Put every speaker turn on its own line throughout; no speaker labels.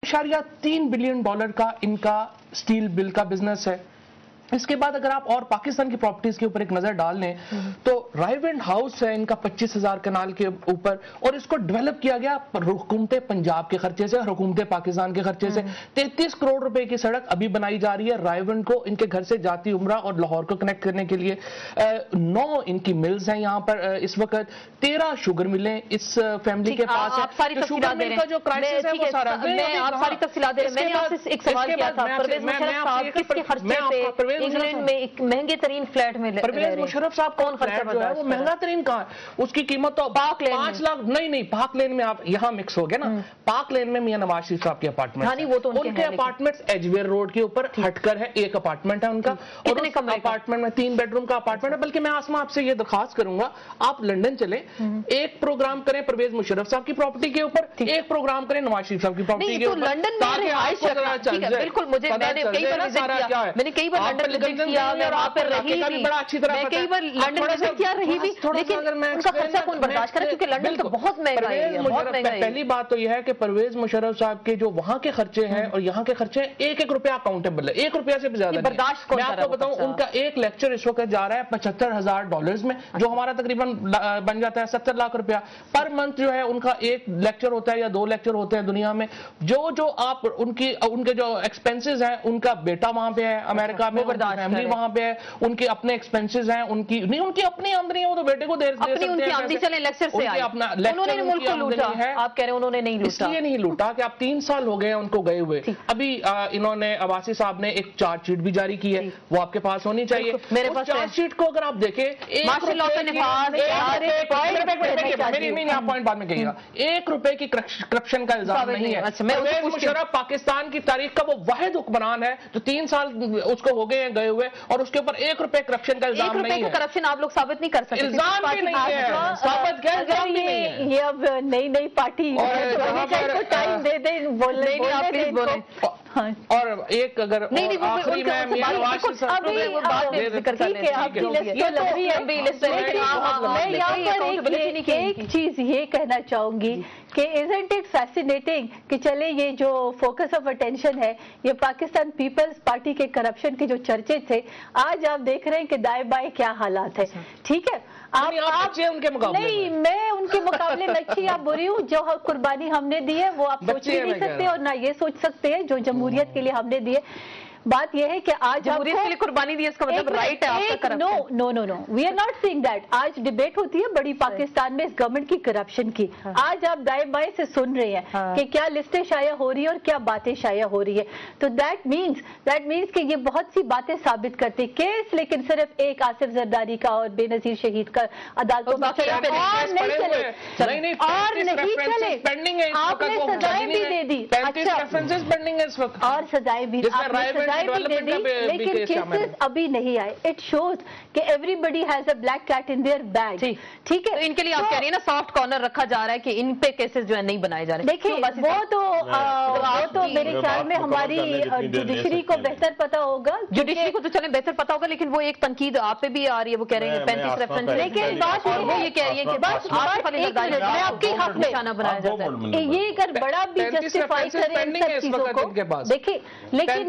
$1.3 billion का इनका steel bill का बिजनेस है। इसके बाद अगर आप और पाकिस्तान की प्रॉपर्टीज के ऊपर एक नजर डाल लें तो रायविंड हाउस है इनका 25,000 कनाल के ऊपर, और इसको डेवलप किया गया हुकूमत पंजाब के खर्चे से, हुकूमत पाकिस्तान के खर्चे से। 33 करोड़ रुपए की सड़क अभी बनाई जा रही है रायविंड को इनके घर से जाती उमरा और लाहौर को कनेक्ट करने के लिए। 9 इनकी मिल्स हैं यहाँ पर इस वक्त, 13 शुगर मिलें इस फैमिली के पास है। शुगर मिल का जो क्राइसिस है वो सारा
आप सारी तफसीलात दे रहे हैं। मैंने आपसे एक सवाल किया था, परवेज मुशर्रफ साहब किसके खर्चे से इंग्लैंड में एक महंगे तरीन फ्लैट में
परवेज मुशर्रफ साहब कौन खर्चा जो है वो महंगा तरीन कहाँ है, उसकी कीमत तो
पाक लेन
5 लाख नहीं पाक लेन में आप यहाँ मिक्स हो गया ना। पाक लेन में मियां नवाज शरीफ साहब के अपार्टमेंट, उनके अपार्टमेंट्स एजवेयर रोड के ऊपर हटकर है, एक अपार्टमेंट है उनका, और अपार्टमेंट में 3 बेडरूम का अपार्टमेंट है। बल्कि मैं आसमा आपसे ये दरखास्त करूंगा आप लंदन चले, एक प्रोग्राम करें परवेज मुशर्रफ साहब की प्रॉपर्टी के ऊपर, एक प्रोग्राम करें नवाज शरीफ साहब की प्रॉपर्टी के ऊपर,
लंदन में बिल्कुल मुझे मैंने कई बार लंदन विजिट किया, मैं वहां पर रही भी बड़ा अच्छी तरह, मैं कई बार लंदन विजिट किया रही भी, लेकिन उनका खर्चा कौन बर्दाश्त करे क्योंकि लंदन तो बहुत महंगा है, बहुत महंगा है।
पहली बात तो यह है कि परवेज मुशर्रफ साहब के जो वहां के खर्चे हैं और यहाँ के खर्चे हैं, एक रुपया अकाउंटेबल है, 1 रुपया से भी ज्यादा
बर्दाश्त।
मैं आपको बताऊं उनका एक लेक्चर इस वक्त जा रहा है $75,000 में, जो हमारा तकरीबन बन जाता है 70 लाख रुपया पर मंथ जो है उनका एक लेक्चर होता है या 2 लेक्चर होते हैं दुनिया में। जो आप उनके जो एक्सपेंसेस हैं, उनका बेटा वहां पे है अमेरिका में, फैमिली वहां पे है, उनके अपने एक्सपेंसेस हैं, उनकी अपनी आमदनी है, वो तो बेटे को दे सकते हैं।
उनकी आमदनी चले लेक्चर से आई, उन्होंने मुल्क को लूटा है, आप कह रहे हैं उन्होंने नहीं लूटा,
इसलिए नहीं लूटा कि आप 3 साल हो गए हैं उनको गए हुए। अभी इन्होंने अब्बासी साहब ने एक चार्जशीट भी जारी की है, वो आपके पास होनी चाहिए।
मेरे पास
चार्जशीट को अगर आप देखें, पॉइंट बाद में कहिएगा, 1 रुपए की करप्शन का इल्जाम नहीं है। परवेज मुशर्रफ पाकिस्तान की तारीख का वो वाहिद हुक्मरान है जो 3 साल उसको हो गए हैं गए हुए, और उसके ऊपर 1 रुपए करप्शन का इल्जाम नहीं है।
करप्शन आप लोग साबित नहीं कर सकते,
इल्जाम भी नहीं है, साबित क्या इल्जाम भी नहीं है।
ये अब नई पार्टी टाइम दे दे बोलने, आप प्लीज बोलें।
और एक अगर आखिरी में
एक चीज ये कहना चाहूंगी कि isn't it fascinating कि चले ये जो फोकस ऑफ अटेंशन है ये पाकिस्तान पीपल्स पार्टी के करप्शन के जो चर्चे थे, आज आप देख रहे हैं कि दाएं बाएं क्या हालात है। ठीक है, आप
उनके मुकाबले
नहीं, मैं उनके मुकाबले में अच्छी या बुरी हूँ, जो कुर्बानी हमने दी है वो आप सोच भी नहीं सकते और ना ये सोच सकते हैं जो जमहूरियत के लिए हमने दी है। बात यह है कि आज जमहूरियत के लिए कुर्बानी दी, इसका मतलब राइट है आपका corruption.
No
we are not saying that. आज डिबेट होती है बड़ी पाकिस्तान में इस गवर्नमेंट की करप्शन की। आज आप दाएं बाएं से सुन रहे हैं कि क्या लिस्टें शाया हो रही है और क्या बातें शाया हो रही है, तो दैट मीन्स कि ये बहुत सी बातें साबित करती केस, लेकिन सिर्फ एक आसिफ जरदारी का और बेनजीर शहीद का अदालतों में चले और नहीं चले, आपने सजाएं भी दे दी, और सजाएं भी दे दी, लेकिन केसेस अभी नहीं आए। इट शोज कि everybody has a black cat in their bag. ठीक है, तो इनके लिए आप कह रही है ना सॉफ्ट कॉर्नर रखा जा रहा है कि इन पे केसेस जो है नहीं बनाए जा रहे।
देखिए
वो तो मेरे ख्याल में हमारी जुडिशरी को बेहतर पता होगा, जुडिशरी को तो चले बेहतर पता होगा, लेकिन वो एक तनकीद आप पे भी आ रही है, वो कह रहे हैं 35 रेफरेंस, लेकिन बात वो ये कह रही है कि बस आपके हक में निशाना बनाया जाता है। ये अगर बड़ा भी जस्टिफाई करें इन सब चीजों को, देखिए लेकिन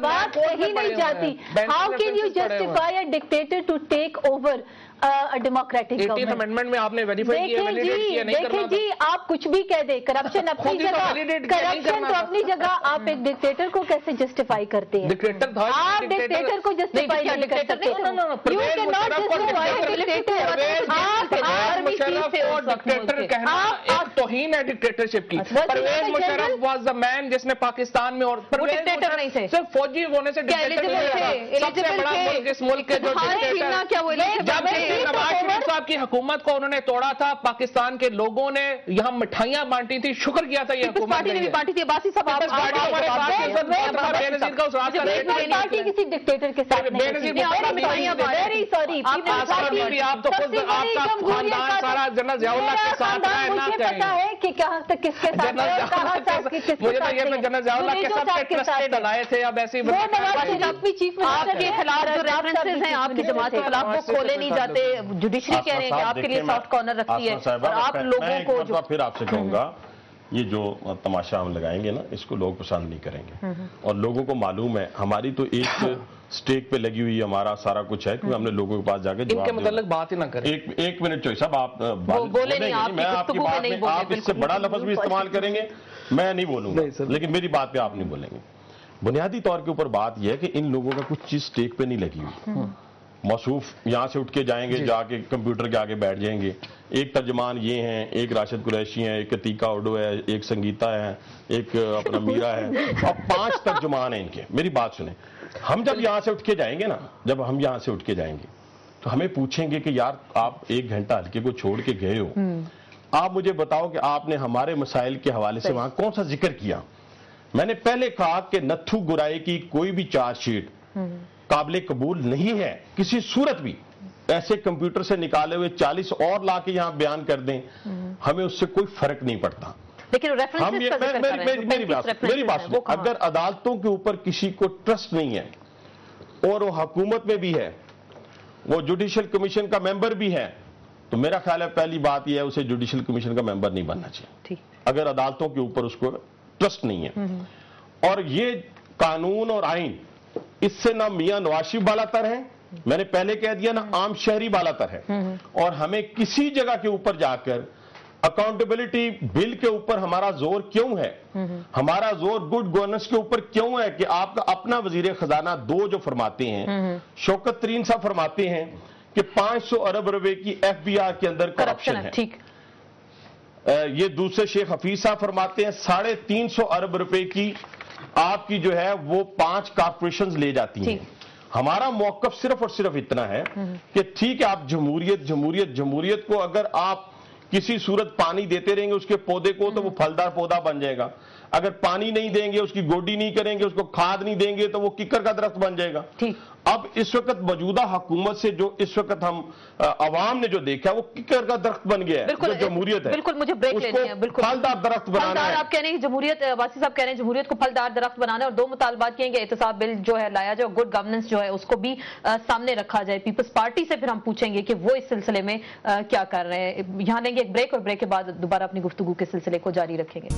बात कहीं नहीं जाती। How can you justify a dictator to take over a democratic government?
Amendment में आपने वेरीफाई किया, वैलिडेट किया, नहीं करना।
देखिए जी, आप कुछ भी कह दे, करप्शन अपनी जगह, करप्शन तो अपनी जगह, आप एक डिक्टेटर को कैसे जस्टिफाई करते हैं? आप डिक्टेटर को जस्टिफाई नहीं कर सकते। You can not justify a dictator. आप आर्मी चीफ से और
डिक्टेटर कहना एक तौहीन है डिक्टेटरशिप की। Pervez Musharraf was the man जिसने पाकिस्तान में, और
डिक्टेटर नहीं थे,
सिर्फ फौजी होने से डिक्टेटर नहीं था। सबसे बड़ा मुल्क इस मुल्क के जो डिक्टेटर नवाज शरीफ साहब की हुकूमत को उन्होंने तोड़ा था, पाकिस्तान के लोगों ने यहाँ मिठाइयां बांटी थी, शुक्र किया था ये हुकूमत ने भी बांटी थी। बासी सब
पार्टी किसी डिक्टेटर के साथ वेरी सॉरी,
आप तो खुद आपका खानदान सारा जनरल जियाउल्लाह के साथ है, ना
पता है कि कहाँ तक किसके साथ,
मुझे तो ये जनरल जियाउल्लाह के साथ ट्रस्टेड लाए थे। अब ऐसी
अपनी चीफ मिनिस्टर के खिलाफ जो रेफरेंसेस हैं आपकी जमात के खिलाफ वो खोले नहीं जाते। जुडिशरी कह रहे हैं कि आपके लिए सॉफ्ट कॉर्नर रखती है, और आप लोगों को
फिर आपसे कहूंगा ये जो तमाशा हम लगाएंगे ना, इसको लोग पसंद नहीं करेंगे। और लोगों को मालूम है हमारी तो एक स्टेक पे लगी हुई हमारा सारा कुछ है, क्योंकि हमने लोगों के पास जाके
इनके मतलब बात ही ना करें।
एक मिनट चोई साहब, आप
बोले नहीं,
मैं आपकी बात में आप इससे बड़ा लफ्ज भी इस्तेमाल करेंगे, मैं नहीं बोलूंगा, लेकिन मेरी बात पे आप नहीं बोलेंगे। बुनियादी तौर के ऊपर बात यह है कि इन लोगों का कुछ चीज स्टेक पे नहीं लगी हुई। मौसूफ यहां से उठ के जाएंगे, जाके कंप्यूटर के आगे बैठ जाएंगे। एक तर्जमान ये हैं, एक राशिद कुरैशी हैं, एक अतीका ओडो है, एक संगीता है, एक अपना मीरा है, और 5 तर्जमान हैं इनके। मेरी बात सुने, हम जब यहां से उठ के जाएंगे ना, जब हम यहां से उठ के जाएंगे तो हमें पूछेंगे कि यार आप 1 घंटा हल्के को छोड़ के गए हो, आप मुझे बताओ कि आपने हमारे मसाइल के हवाले से वहां कौन सा जिक्र किया। मैंने पहले कहा कि नत्थू गुराई की कोई भी चार्जशीट काबिल कबूल नहीं है किसी सूरत भी। ऐसे कंप्यूटर से निकाले हुए 40 और ला के यहां बयान कर दें, हमें उससे कोई फर्क नहीं पड़ता।
लेकिन
हम ये मेरी बात सुनो, अगर अदालतों के ऊपर किसी को ट्रस्ट नहीं है और वो हुकूमत में भी है, वो जुडिशल कमीशन का मेंबर भी है, तो मेरा ख्याल है पहली बात यह है उसे जुडिशल कमीशन का मेंबर नहीं बनना चाहिए, अगर अदालतों के ऊपर उसको ट्रस्ट नहीं है। और ये कानून और आइन, इससे ना मियां नवाज शरीफ बालातर है, मैंने पहले कह दिया, ना आम शहरी बालातर है। और हमें किसी जगह के ऊपर जाकर अकाउंटेबिलिटी बिल के ऊपर हमारा जोर क्यों है, हमारा जोर गुड गवर्नेंस के ऊपर क्यों है कि आपका अपना वजीर खजाना 2 जो फरमाते हैं, शौकत तरीन साहब फरमाते हैं कि 500 अरब रुपए की FBI के अंदर करप्शन है। ठीक, ये दूसरे शेख हफीज साहब फरमाते हैं 350 अरब रुपए की आपकी जो है वो 5 कॉर्पोरेशंस ले जाती हैं। हमारा मौकफ सिर्फ और सिर्फ इतना है कि ठीक है, आप जमहूरियत को अगर आप किसी सूरत पानी देते रहेंगे उसके पौधे को, तो वो फलदार पौधा बन जाएगा। अगर पानी नहीं देंगे, उसकी गोडी नहीं करेंगे, उसको खाद नहीं देंगे, तो वो किकर का दरख्त बन जाएगा। अब इस वक्त मौजूदा हुकूमत से जो इस वक्त हम अवाम ने जो देखा वो किकर का दरख्त बन गया है, जो जमहूरियत है।
बिल्कुल, मुझे ब्रेक लेनी है। बिल्कुल,
फलदार दरख्त बनाना है।
आप कह रहे हैं जमहूरियत, वासी साहब कह रहे हैं जमहूरियत को फलदार दरख्त बनाना है, और 2 मुतालबात किए गए, एहतसाब बिल जो है लाया जाए, गुड गवर्नेंस जो है उसको भी सामने रखा जाए। पीपल्स पार्टी से फिर हम पूछेंगे कि वो इस सिलसिले में क्या कर रहे हैं। यहाँ लेंगे एक ब्रेक, और ब्रेक के बाद दोबारा अपनी गुफ्तगू के सिलसिले को जारी रखेंगे।